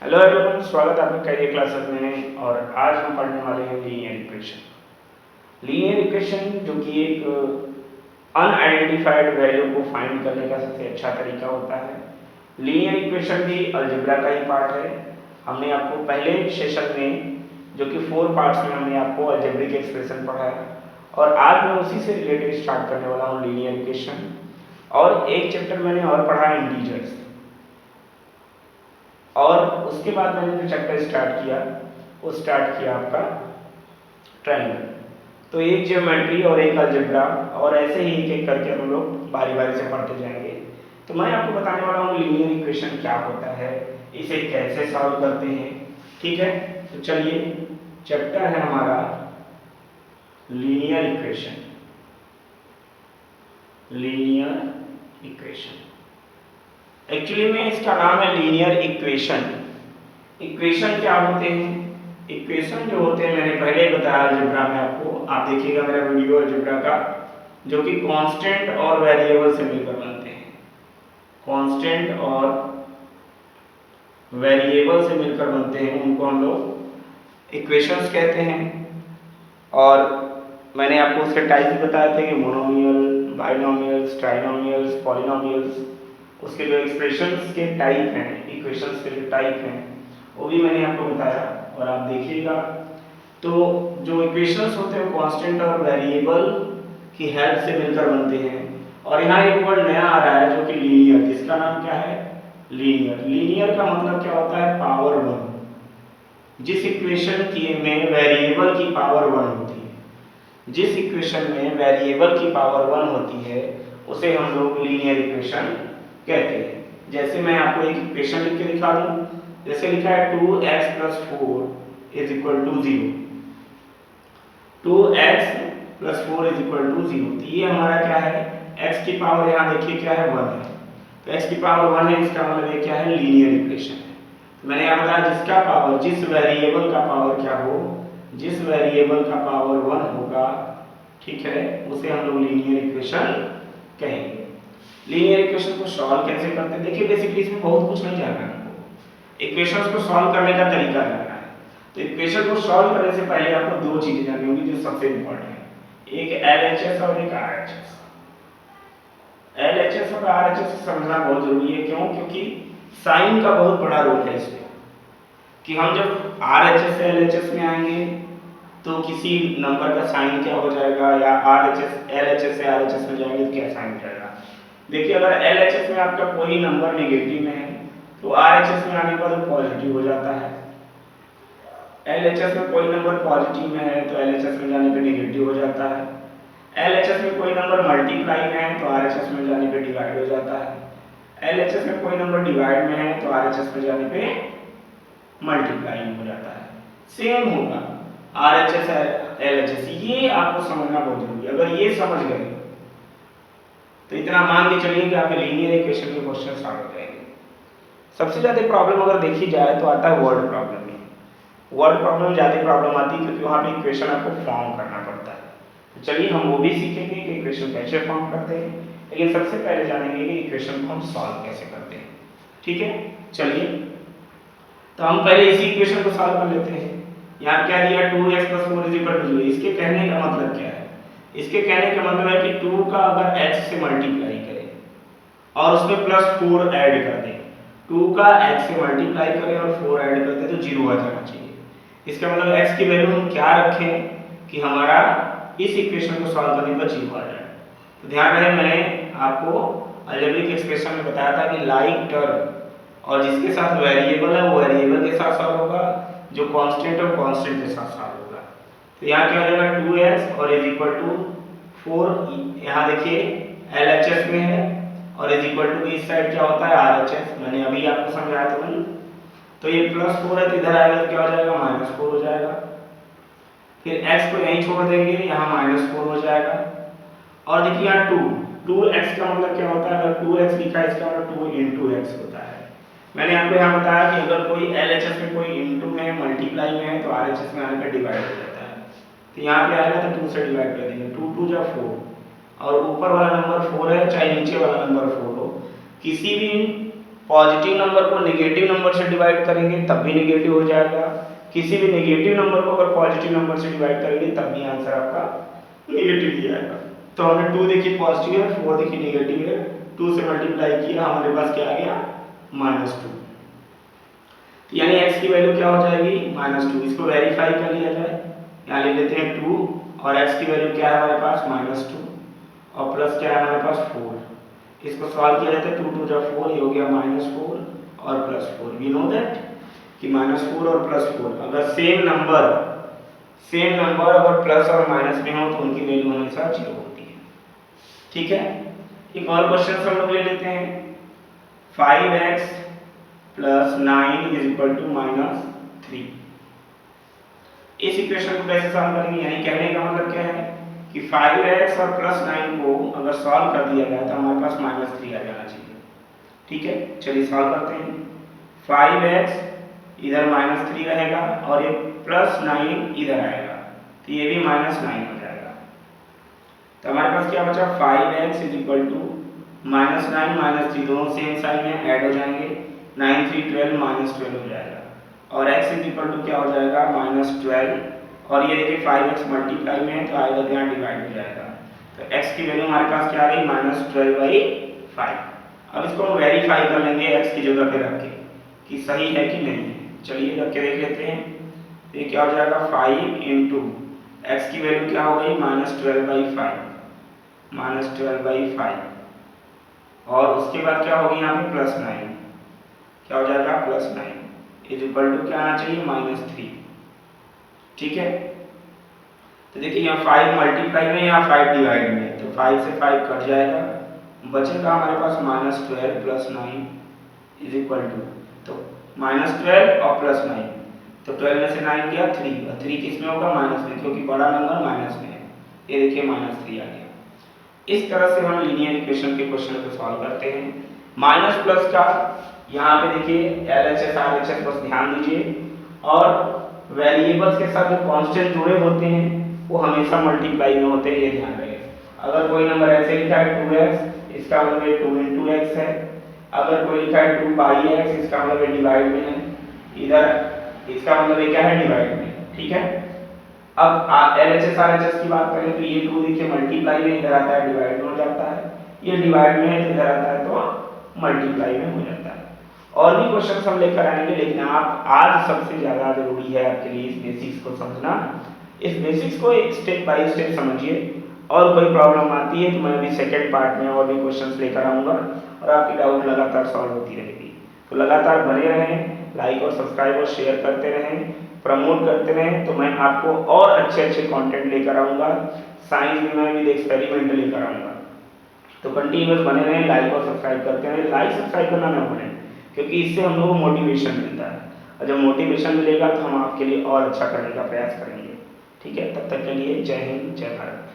Hello everyone, स्वागत है आपका कैरियर क्लासेस में। और आज हम पढ़ने वाले हैं लीनियर इक्वेशन। लीनियर इक्वेशन जो कि एक अनआइडेंटिफाइड वैल्यू को फाइंड करने का सबसे अच्छा तरीका होता है। लीनियर इक्वेशन भी अलजेब्रा का ही पार्ट है। हमने आपको पहले सेशन में जो कि 4 पार्ट्स में हमने आपको अलजेब्रिक एक्सप्रेशन पढ़ाया और आज मैं उसी से रिलेटेड स्टार्ट करने वाला हूँ लीनियर इक्वेशन। और एक चैप्टर मैंने और पढ़ा इंटीजर्स, और उसके बाद मैंने जो चैप्टर स्टार्ट किया वो स्टार्ट किया आपका ट्रायंगल। तो एक ज्योमेट्री और एक अलजेब्रा, और ऐसे ही एक एक करके हम लोग बारी बारी से पढ़ते जाएंगे। तो मैं आपको बताने वाला हूँ लीनियर इक्वेशन क्या होता है, इसे कैसे सॉल्व करते हैं। ठीक है, तो चलिए, चैप्टर है हमारा linear equation. Linear equation actually में इसका नाम है लीनियर इक्वेशन। इक्वेशन क्या होते हैं? इक्वेशन जो होते हैं, मैंने पहले ही बताया अलजेब्रा में आपको, आप देखिएगा मेरा वीडियो अलजेब्रा का, जो कि कांस्टेंट और वेरिएबल से मिलकर बनते हैं। कांस्टेंट और वेरिएबल से मिलकर बनते हैं, उनको हम लोग इक्वेशंस कहते हैं। और मैंने आपको उसके टाइप भी बताए थे कि मोनोमियल, बाइनोमियल्स, ट्राइनोमियल्स, पॉलिनोमियल्स। उसके जो एक्सप्रेशंस के टाइप हैं, इक्वेशंस के जो टाइप हैं, वो भी मैंने आपको बताया। और आप देखिएगा तो जो इक्वेशंस होते हैं वो कांस्टेंट और वेरिएबल की हेल्प से मिलकर बनते हैं। और यहाँ एक वर्ड नया आ रहा है जो कि लीनियर, जिसका नाम क्या है? लीनियर। लीनियर का मतलब क्या होता है? पावर 1। जिस इक्वेशन की में वेरिएबल की पावर 1 होती है, जिस इक्वेशन में वेरिएबल की पावर 1 होती है, उसे हम लोग लीनियर इक्वेशन कहते हैं। जैसे मैं आपको एक इक्वेशन लिख के दिखा दूं, जैसे लिखा है 2x + 4 is equal to 0। 2x + 4 is equal to 0। तो ये हमारा क्या है? x की पावर यहाँ देखिए क्या है? 1 है। तो x की पावर 1 है, इसका मतलब ये क्या है? लीनियर इक्वेशन है। तो मैंने यहाँ बताया जिसका पावर, जिस वेरिएबल का पावर क्या हो, जिस वेरिएबल का पावर 1 होगा, ठीक है, उसे हम लोग लीनियर इक्वेशन कहेंगे। लीनियर इक्वेशन को सॉल्व कैसे करते हैं? देखिए, बेसिकली इसमें बहुत कुछ नहीं जानना है आपको, इक्वेशंस को सॉल्व करने का तरीका जानना है। तो इक्वेशन को सॉल्व करने से पहले आपको दो चीजें जाननी होंगी जो सबसे इंपॉर्टेंट है, एक एलएचएस और एक आरएचएस। एलएचएस और आरएचएस समझना बहुत जरूरी है। क्यों? क्योंकि साइन का बहुत बड़ा रोल है इसमें, कि हम जब आरएचएस से एलएचएस में आएंगे तो किसी नंबर का साइन क्या हो जाएगा, या एलएचएस से आरएचएस में जाएंगे तो क्या साइन रहेगा। देखिए, अगर एलएचएस में आपका कोई नंबर नेगेटिव में है तो आरएचएस में आने पर पॉजिटिव हो जाता है। एलएचएस में कोई नंबर पॉजिटिव में है तो एलएचएस में जाने पे नेगेटिव हो जाता है। एलएचएस में कोई नंबर मल्टीप्लाई में है तो आरएचएस में जाने पे डिवाइड हो जाता है। एलएचएस में कोई नंबर डिवाइड में है तो आरएचएस में जाने पे मल्टीप्लाई हो जाता है। सेम होगा आरएचएस एलएचएस, ये आपको समझना बहुत जरूरी है। अगर ये समझ गए तो इतना मान के चलिए कि आपके लीनियर इक्वेशन के क्वेश्चन सॉल्व हो जाएंगे। सबसे ज्यादा प्रॉब्लम अगर देखी जाए तो आता है वर्ड प्रॉब्लम में। वर्ड प्रॉब्लम ज्यादा प्रॉब्लम आती है क्योंकि वहां पे इक्वेशन आपको फॉर्म करना पड़ता है। तो चलिए हम वो भी सीखेंगे कि इक्वेशन कैसे फॉर्म करते हैं, लेकिन सबसे पहले जानेंगे कि इक्वेशन को हम सॉल्व कैसे करते हैं। ठीक है, चलिए, तो हम पहले इसी इक्वेशन को सॉल्व कर लेते हैं। यहाँ क्या दिया? 2x + 4 = 0। इसके कहने का मतलब क्या है? इसके कहने का मतलब है कि 2 का अगर x से मल्टीप्लाई करें और उसमें +4 ऐड कर दें, 2 का x से मल्टीप्लाई करें और 4 ऐड कर दें तो 0 आ जाना चाहिए। इसका मतलब x की वैल्यू हम क्या रखें कि हमारा इस इक्वेशन को सॉल्व करने पर 0 आ जाए। तो ध्यान रहे, मैंने आपको अलजेब्रिक एक्सप्रेशन में बताया था कि लाइक टर्म और जिसके साथ वेरिएबल है वो वेरिएबल के साथ सॉल्व होगा, जो कांस्टेंट है वो कांस्टेंट के साथ सॉल्व होगा। तो यहाँ क्या हो जाएगा? 2x और इज इक्वल टू 4। यहाँ देखिए एलएचएस में है और इज इक्वल टू इस साइड क्या होता है? आरएचएस। मैंने अभी आपको समझाया था नहीं। तो ये +4 है तो इधर आएगा तो क्या हो जाएगा? -4 हो जाएगा। फिर x को यहीं छोड़ देंगे, यहाँ -4 हो जाएगा। और देखिए यहाँ 2x का मतलब क्या होता है? अगर 2x लिखा है इसका मतलब 2 × x होता है। मैंने आपको यहाँ बताया कि अगर कोई एलएचएस में कोई इनटू में है, मल्टीप्लाई में है, तो आरएचएस में आने पर डिवाइड हो जाता है। तो यहाँ पे आएगा तो 2 से डिवाइड कर देंगे, 2 × 2 = 4। और ऊपर वाला नंबर 4 है, चाहे नीचे वाला नंबर 4 हो, किसी भी पॉजिटिव नंबर को नेगेटिव नंबर से डिवाइड करेंगे तब भी नेगेटिव हो जाएगा, किसी भी नेगेटिव नंबर को अगर पॉजिटिव नंबर से डिवाइड करेंगे तब भी आंसर आपका नेगेटिव ही आएगा। तो हमने 2 देखी पॉजिटिव है, 4 देखी नेगेटिव है, 2 से मल्टीप्लाई किया, हमारे पास क्या आ गया -2। तो यानी x की वैल्यू क्या हो जाएगी -2। इसको वेरीफाई कर लिया जाए, यहाँ ले लेते हैं 2 और x की वैल्यू क्या है हमारे पास -2 और प्लस क्या है हमारे पास 4। इसको सॉल्व किया जाता है, 2 2 जा 4, ये हो गया -4 और +4। वी नो दैट कि -4 और +4 अगर सेम नंबर अगर प्लस और माइनस में हो तो उनकी वैल्यू हमेशा 0 होती है। ठीक है, एक और क्वेश्चन हम लोग ले लेते हैं। 5x + 9 = -3। इस इक्वेशन को कैसे सॉल्व करेंगे, यानी कहने का मतलब क्या है कि 5x और +9 को अगर सॉल्व कर दिया जाए तो हमारे पास -3 आ जाना चाहिए। ठीक है, चलिए सॉल्व करते हैं। 5x इधर -3 रहेगा और ये +9 इधर आएगा तो ये भी -9 हो जाएगा। तो हमारे पास क्या बचा 5x -9 -3 दोनों सेम साइन है, ऐड हो जाएंगे, 9 3 12 -12 हो जाएगा और x क्या हो जाएगा -12 और ये देखिए 5x मल्टीप्लाई में है तो आएगा तो यहाँ डिवाइड हो जाएगा। तो x की वैल्यू हमारे पास क्या आ गई -12/5। अब इसको हम वेरीफाई कर लेंगे x की जगह पे रख के कि सही है कि नहीं है। चलिए रख के देख लेते हैं। ये क्या हो जाएगा 5 इंटू x की वैल्यू क्या हो गई -12/5 और उसके बाद क्या होगी यहाँ पे +9, क्या हो जाएगा +9 = क्या आना चाहिए -3। ठीक है, तो देखिए यहाँ 5 मल्टीप्लाई में या 5 डिवाइड में, तो 5 से 5 कट जाएगा, बचेगा हमारे पास -12 + 9 तो -12 और +9, तो 12 में से 9 गया 3 और 3 किस में होगा माइनस में, क्योंकि बड़ा नंबर माइनस में है। ये देखिए -3 आ गया। इस तरह से हम लीनियर इक्वेशन के क्वेश्चन को सॉल्व करते हैं। माइनस प्लस का यहाँ पे देखिए LHS RHS बस ध्यान दीजिए, और वेरिएबल्स के साथ जो कांस्टेंट जुड़े होते हैं वो हमेशा मल्टीप्लाई में होते हैं, ये ध्यान रखें। अगर कोई नंबर ऐसे लिखा है 2x, इसका मतलब ये 2 × x है। अगर कोई लिखा है 2/x, इसका मतलब ये डिवाइड में है, इधर इसका मतलब ये क्या है डिवाइड में। ठीक है, अब LHS RHS की बात करें तो ये 2 देखिए मल्टीप्लाई में इधर आता है, डिवाइड में हो जाता है, ये डिवाइड में है तो इधर आता है तो मल्टीप्लाई में हो जाता है। और भी क्वेश्चन हम लेकर आएंगे, लेकिन आप आज सबसे ज़्यादा जरूरी है आपके लिए इस बेसिक्स को समझना। इस बेसिक्स को एक स्टेप बाय स्टेप समझिए, और कोई प्रॉब्लम आती है तो मैं अभी सेकेंड पार्ट में और भी क्वेश्चंस लेकर आऊँगा और आपकी डाउट लगातार सॉल्व होती रहेगी। तो लगातार बने रहें, लाइक और सब्सक्राइब और शेयर करते रहें, प्रमोट करते रहें, तो मैं आपको और अच्छे अच्छे कंटेंट लेकर आऊँगा। साइंस में मैं भी एक्सपेरिमेंट लेकर आऊँगा, तो कंटिन्यूअस बने रहें, लाइक और सब्सक्राइब करते रहें। लाइक सब्सक्राइब करना ना भूलें, क्योंकि इससे हम लोग को मोटिवेशन मिलता है, और जब मोटिवेशन मिलेगा तो हम आपके लिए और अच्छा करने का प्रयास करेंगे। ठीक है, तब तक के लिए जय हिंद, जय भारत।